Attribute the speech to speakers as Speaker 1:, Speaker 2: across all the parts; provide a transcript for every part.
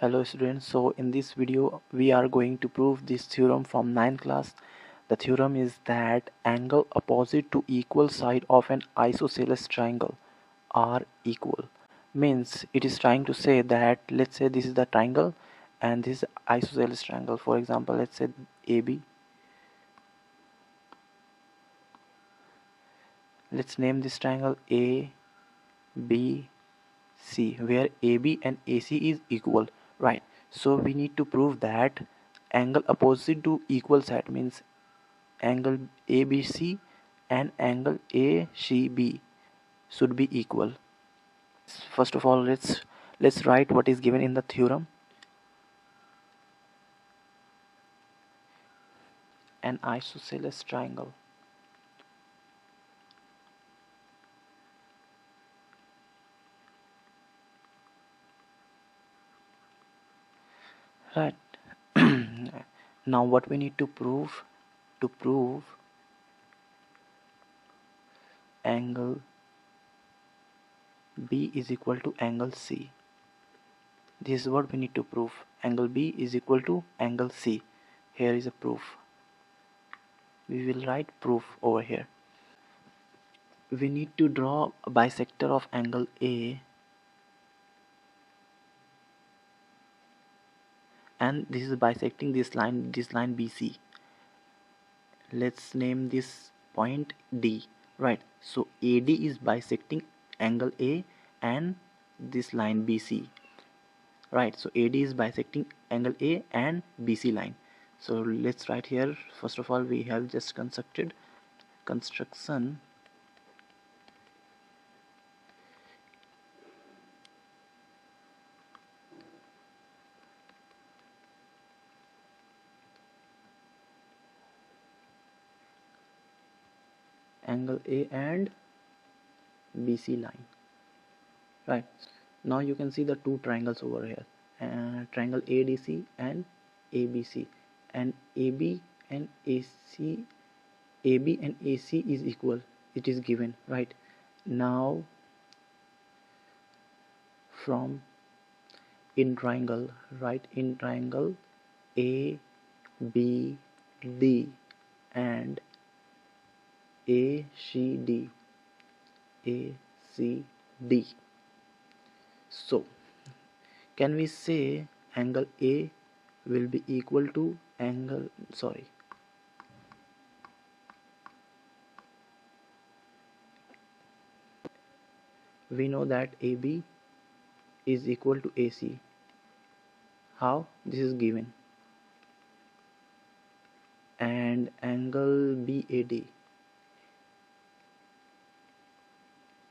Speaker 1: Hello students, so in this video we are going to prove this theorem from 9th class. The theorem is that angle opposite to equal side of an isosceles triangle are equal. Means it is trying to say that, let's say this is the triangle and this is isosceles triangle. For example, let's say AB. Let's name this triangle A, B, C, where AB and AC is equal, right? So we need to prove that angle opposite to equal side means angle ABC and angle ACB should be equal. First of all, let's write what is given in the theorem. An isosceles triangle. Right. Now what we need to prove? To prove angle B is equal to angle C. This is what we need to prove. Angle B is equal to angle C. Here is a proof. We will write proof over here. We need to draw a bisector of angle A, and this is bisecting this line BC. Let's name this point D, right? So AD is bisecting angle A and this line BC, right? So AD is bisecting angle A and BC line. So let's write here. First of all, we have just construction angle A and BC line, right? Now you can see the two triangles over here, triangle ADC and ABC, and AB and AC is equal. It is given, right? Now from in triangle, right, in triangle ABD and ACD, so can we say angle A will be equal to angle, we know that AB is equal to AC. How? This is given. And angle BAD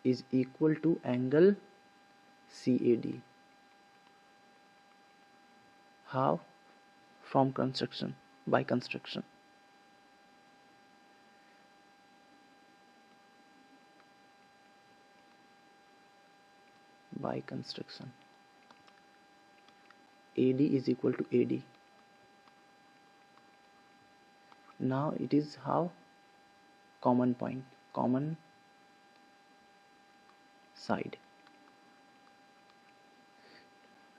Speaker 1: is equal to angle CAD. How? From construction, by construction. By construction. AD is equal to AD. Now it is how? Common point, common side.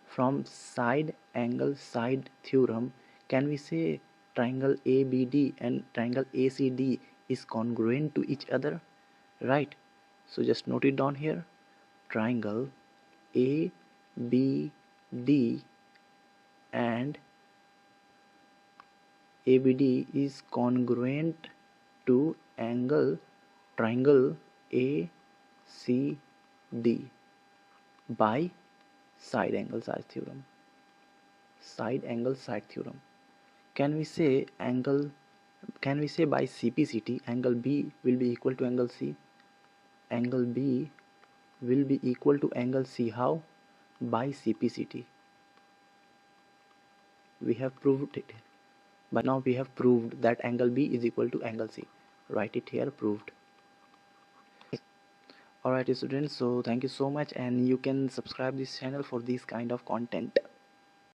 Speaker 1: From side angle side theorem, can we say triangle ABD and triangle ACD is congruent to each other, right? So just note it down here. Triangle ABD and ABD is congruent to triangle ACD by side angle side theorem. Side angle side theorem. Can we say by CPCT angle B will be equal to angle C? Angle B will be equal to angle C. How? By CPCT. We have proved it. But now we have proved that angle B is equal to angle C. Write it here, proved. Alright students, so thank you so much, and you can subscribe this channel for this kind of content.